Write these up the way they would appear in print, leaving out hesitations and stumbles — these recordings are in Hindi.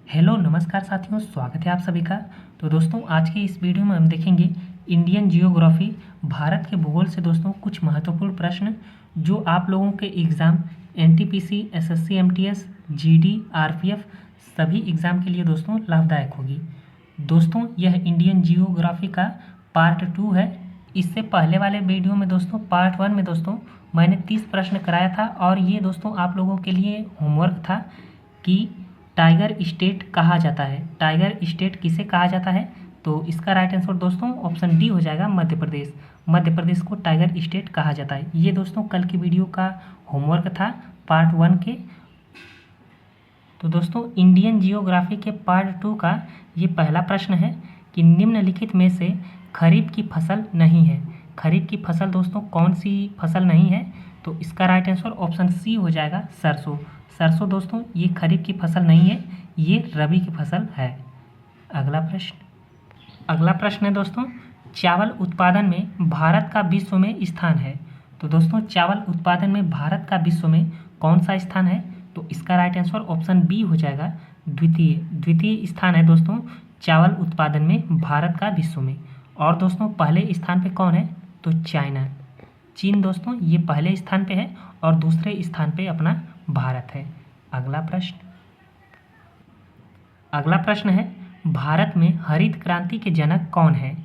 हेलो नमस्कार साथियों, स्वागत है आप सभी का। तो दोस्तों आज की इस वीडियो में हम देखेंगे इंडियन जियोग्राफी, भारत के भूगोल से दोस्तों कुछ महत्वपूर्ण प्रश्न जो आप लोगों के exam NTPC, SSC, MTS, GD, RPF सभी एग्ज़ाम के लिए दोस्तों लाभदायक होगी। दोस्तों यह इंडियन जियोग्राफी का पार्ट 2 है। इससे पहले वाले वीडियो में दोस्तों पार्ट 1 में दोस्तों मैंने 30 प्रश्न कराया था और ये दोस्तों आप लोगों के लिए होमवर्क था कि टाइगर स्टेट कहा जाता है। टाइगर स्टेट किसे कहा जाता है? तो इसका राइट आंसर दोस्तों ऑप्शन डी हो जाएगा, मध्य प्रदेश। मध्य प्रदेश को टाइगर स्टेट कहा जाता है। ये दोस्तों कल की वीडियो का होमवर्क था पार्ट 1 के। तो दोस्तों इंडियन जियोग्राफी के पार्ट 2 का ये पहला प्रश्न है कि निम्नलिखित में से खरीफ की फसल नहीं है। खरीफ की फसल दोस्तों कौन सी फसल नहीं है? तो इसका राइट आंसर ऑप्शन सी हो जाएगा, सरसों। सरसों दोस्तों ये खरीफ की फसल नहीं है, ये रबी की फसल है। अगला प्रश्न है दोस्तों, चावल उत्पादन में भारत का विश्व में स्थान है। तो दोस्तों चावल उत्पादन में भारत का विश्व में कौन सा स्थान है? तो इसका राइट आंसर ऑप्शन बी हो जाएगा, द्वितीय स्थान है दोस्तों चावल उत्पादन में भारत का विश्व में। और दोस्तों पहले स्थान पे कौन है? तो चाइना, चीन दोस्तों ये पहले स्थान पे है और दूसरे स्थान पे अपना भारत है। अगला प्रश्न है, भारत में हरित क्रांति के जनक कौन है?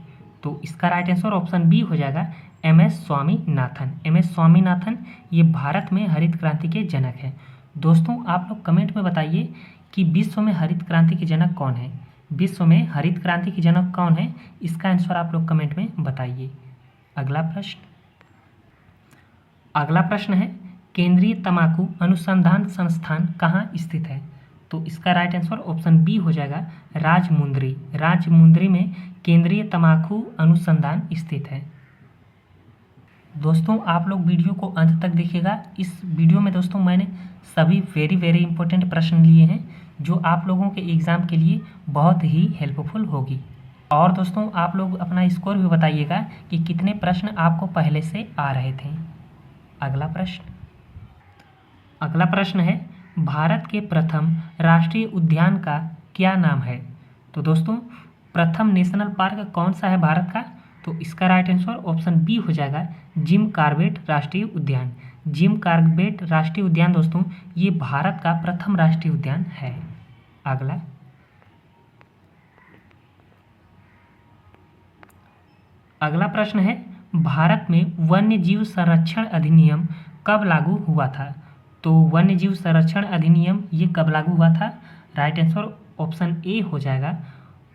तो इसका राइट आंसर ऑप्शन बी हो जाएगा, एम.एस. स्वामीनाथन। एम.एस. स्वामीनाथन ये भारत में हरित क्रांति के जनक हैं। दोस्तों आप लोग कमेंट में बताइए कि विश्व में हरित क्रांति के जनक कौन है? विश्व में हरित क्रांति के जनक कौन है? इसका आंसर आप लोग कमेंट में बताइए। अगला प्रश्न है, केंद्रीय तंबाकू अनुसंधान संस्थान कहाँ स्थित है? तो इसका राइट आंसर ऑप्शन बी हो जाएगा, राजमुंदरी। राजमुंदरी में केंद्रीय तंबाकू अनुसंधान स्थित है। दोस्तों आप लोग वीडियो को अंत तक देखिएगा। इस वीडियो में दोस्तों मैंने सभी वेरी इंपॉर्टेंट प्रश्न लिए हैं जो आप लोगों के एग्ज़ाम के लिए बहुत ही हेल्पफुल होगी। और दोस्तों आप लोग अपना स्कोर भी बताइएगा कि कितने प्रश्न आपको पहले से आ रहे थे। अगला प्रश्न है, भारत के प्रथम राष्ट्रीय उद्यान का क्या नाम है? तो दोस्तों प्रथम नेशनल पार्क कौन सा है भारत का? तो इसका राइट आंसर ऑप्शन बी हो जाएगा, जिम कॉर्बेट राष्ट्रीय उद्यान। जिम कॉर्बेट राष्ट्रीय उद्यान दोस्तों ये भारत का प्रथम राष्ट्रीय उद्यान है। अगला प्रश्न है, भारत में वन्य जीव संरक्षण अधिनियम कब लागू हुआ था? तो वन्य जीव संरक्षण अधिनियम ये कब लागू हुआ था? राइट आंसर ऑप्शन ए हो जाएगा,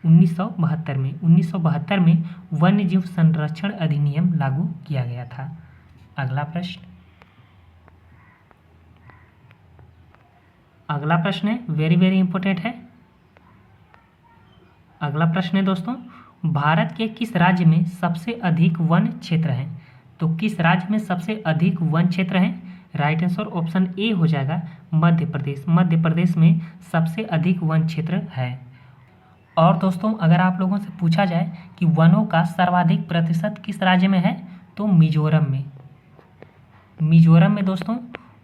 1972 में। 1972 में वन्य जीव संरक्षण अधिनियम लागू किया गया था। अगला प्रश्न है वेरी इंपॉर्टेंट है। अगला प्रश्न है दोस्तों, भारत के किस राज्य में सबसे अधिक वन क्षेत्र हैं? तो किस राज्य में सबसे अधिक वन क्षेत्र हैं? राइट आंसर ऑप्शन ए हो जाएगा, मध्य प्रदेश। मध्य प्रदेश में सबसे अधिक वन क्षेत्र है। और दोस्तों अगर आप लोगों से पूछा जाए कि वनों का सर्वाधिक प्रतिशत किस राज्य में है? तो मिजोरम में। मिजोरम में दोस्तों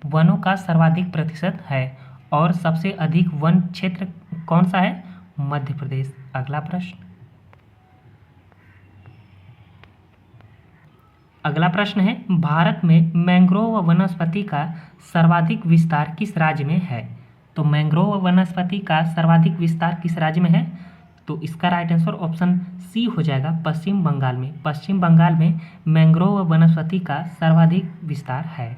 वनों का सर्वाधिक प्रतिशत है। और सबसे अधिक वन क्षेत्र कौन सा है? मध्य प्रदेश। अगला प्रश्न है, भारत में मैंग्रोव वनस्पति का सर्वाधिक विस्तार किस राज्य में है? तो मैंग्रोव वनस्पति का सर्वाधिक विस्तार किस राज्य में है? तो इसका राइट आंसर ऑप्शन सी हो जाएगा, पश्चिम बंगाल में। पश्चिम बंगाल में मैंग्रोव वनस्पति का सर्वाधिक विस्तार है।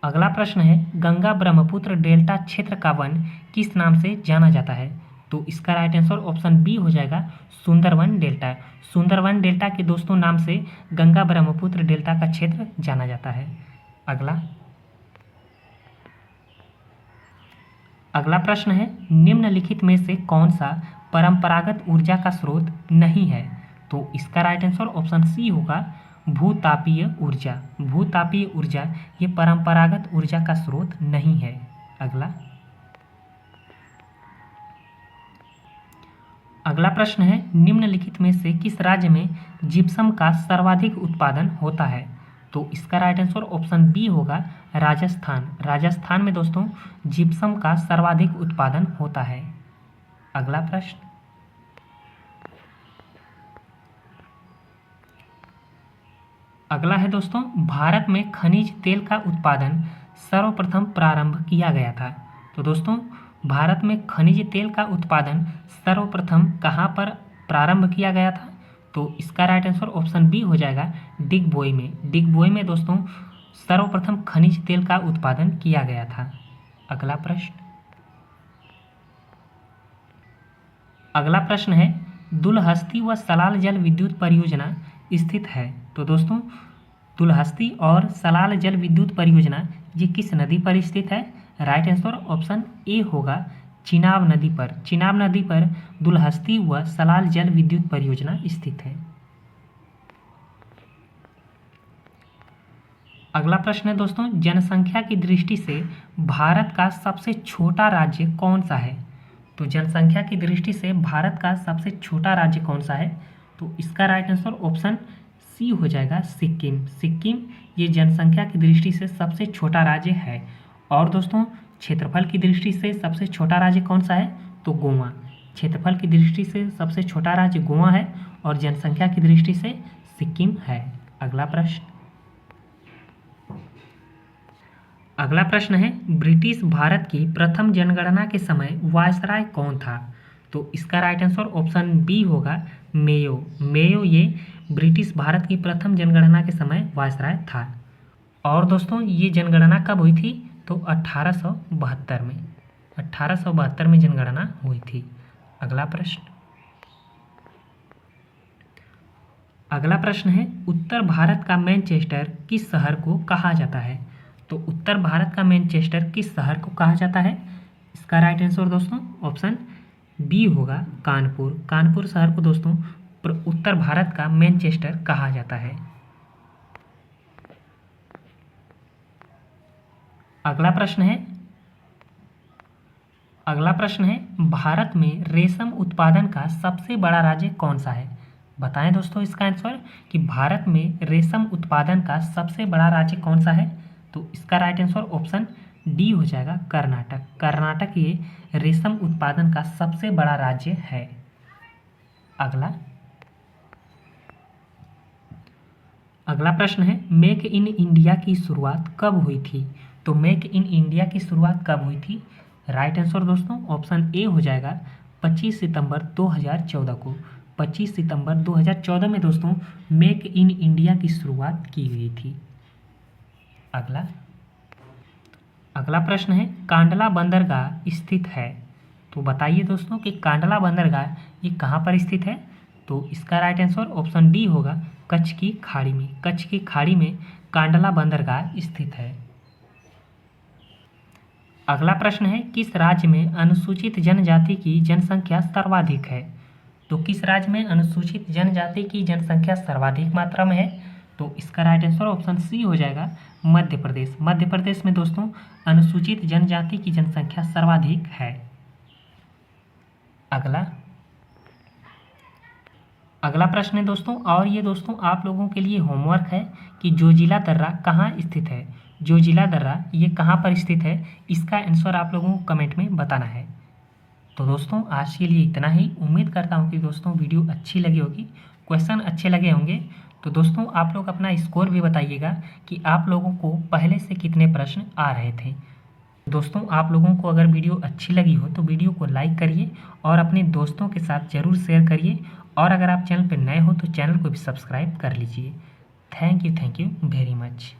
अगला प्रश्न है, गंगा ब्रह्मपुत्र डेल्टा क्षेत्र का वन किस नाम से जाना जाता है? तो इसका राइट आंसर ऑप्शन बी हो जाएगा, सुंदरवन डेल्टा। सुंदरवन डेल्टा के दोस्तों नाम से गंगा ब्रह्मपुत्र डेल्टा का क्षेत्र जाना जाता है। अगला प्रश्न है, निम्नलिखित में से कौन सा परंपरागत ऊर्जा का स्रोत नहीं है? तो इसका राइट आंसर ऑप्शन सी होगा, भूतापीय ऊर्जा। भूतापीय ऊर्जा ये परंपरागत ऊर्जा का स्रोत नहीं है। अगला प्रश्न है, निम्नलिखित में से किस राज्य में जिप्सम का सर्वाधिक उत्पादन होता है? तो इसका राइट आंसर ऑप्शन बी होगा, राजस्थान। राजस्थान में दोस्तों जिप्सम का सर्वाधिक उत्पादन होता है। अगला प्रश्न, अगला है दोस्तों, भारत में खनिज तेल का उत्पादन सर्वप्रथम प्रारंभ किया गया था। तो दोस्तों भारत में खनिज तेल का उत्पादन सर्वप्रथम कहाँ पर प्रारंभ किया गया था? तो इसका राइट आंसर ऑप्शन बी हो जाएगा, डिगबोई में। डिगबोई में दोस्तों सर्वप्रथम खनिज तेल का उत्पादन किया गया था। अगला प्रश्न, अगला प्रश्न है, दुलहस्ती व सलाल जल विद्युत परियोजना स्थित है। तो दोस्तों दुलहस्ती और सलाल जल विद्युत परियोजना ये किस नदी पर स्थित है? राइट आंसर ऑप्शन ए होगा, चिनाब नदी पर। चिनाब नदी पर दुलहस्ती व सलाल जल विद्युत परियोजना स्थित है। अगला प्रश्न है दोस्तों, जनसंख्या की दृष्टि से भारत का सबसे छोटा राज्य कौन सा है? तो जनसंख्या की दृष्टि से भारत का सबसे छोटा राज्य कौन सा है? तो इसका राइट आंसर ऑप्शन सी हो जाएगा, सिक्किम। सिक्किम ये जनसंख्या की दृष्टि से सबसे छोटा राज्य है। और दोस्तों क्षेत्रफल की दृष्टि से सबसे छोटा राज्य कौन सा है? तो गोवा। क्षेत्रफल की दृष्टि से सबसे छोटा राज्य गोवा है और जनसंख्या की दृष्टि से सिक्किम है। अगला प्रश्न, अगला प्रश्न है, ब्रिटिश भारत की प्रथम जनगणना के समय वायसराय कौन था? तो इसका राइट आंसर ऑप्शन बी होगा, मेयो। मेयो ये ब्रिटिश भारत की प्रथम जनगणना के समय वायसराय था। और दोस्तों ये जनगणना कब हुई थी? तो 1872 में। 1872 में जनगणना हुई थी। अगला प्रश्न, अगला प्रश्न है, उत्तर भारत का मैनचेस्टर किस शहर को कहा जाता है? तो उत्तर भारत का मैनचेस्टर किस शहर को कहा जाता है? इसका राइट आंसर दोस्तों ऑप्शन बी होगा, कानपुर। कानपुर शहर को दोस्तों उत्तर भारत का मैनचेस्टर कहा जाता है। अगला प्रश्न है, अगला प्रश्न है, भारत में रेशम उत्पादन का सबसे बड़ा राज्य कौन सा है? बताएं दोस्तों इसका आंसर कि भारत में रेशम उत्पादन का सबसे बड़ा राज्य कौन सा है? तो इसका राइट आंसर ऑप्शन डी हो जाएगा, कर्नाटक। कर्नाटक ये रेशम उत्पादन का सबसे बड़ा राज्य है। अगला, अगला प्रश्न है, मेक इन इंडिया की शुरुआत कब हुई थी? तो मेक इन इंडिया की शुरुआत कब हुई थी? राइट आंसर दोस्तों ऑप्शन ए हो जाएगा, 25 सितंबर 2014 को। 25 सितंबर 2014 में दोस्तों मेक इन इंडिया की शुरुआत की गई थी। अगला, अगला प्रश्न है, कांडला बंदरगाह स्थित है। तो बताइए दोस्तों कि कांडला बंदरगाह ये कहाँ पर स्थित है? तो इसका राइट आंसर ऑप्शन डी होगा, कच्छ की खाड़ी में। कच्छ की खाड़ी में कांडला बंदरगाह स्थित है। अगला प्रश्न है, किस राज्य में अनुसूचित जनजाति की जनसंख्या सर्वाधिक है? तो किस राज्य में अनुसूचित जनजाति की जनसंख्या सर्वाधिक मात्रा में है? तो इसका राइट आंसर ऑप्शन सी हो जाएगा, मध्य प्रदेश। मध्य प्रदेश में दोस्तों अनुसूचित जनजाति की जनसंख्या सर्वाधिक है। अगला, अगला प्रश्न है दोस्तों, और ये दोस्तों आप लोगों के लिए होमवर्क है कि जोजिला दर्रा कहाँ स्थित है। जोजिला दर्रा ये कहाँ पर स्थित है, इसका आंसर आप लोगों को कमेंट में बताना है। तो दोस्तों आज के लिए इतना ही। उम्मीद करता हूँ कि दोस्तों वीडियो अच्छी लगी होगी, क्वेश्चन अच्छे लगे होंगे। तो दोस्तों आप लोग अपना स्कोर भी बताइएगा कि आप लोगों को पहले से कितने प्रश्न आ रहे थे। दोस्तों आप लोगों को अगर वीडियो अच्छी लगी हो तो वीडियो को लाइक करिए और अपने दोस्तों के साथ ज़रूर शेयर करिए। और अगर आप चैनल पर नए हो तो चैनल को भी सब्सक्राइब कर लीजिए। Thank you very much.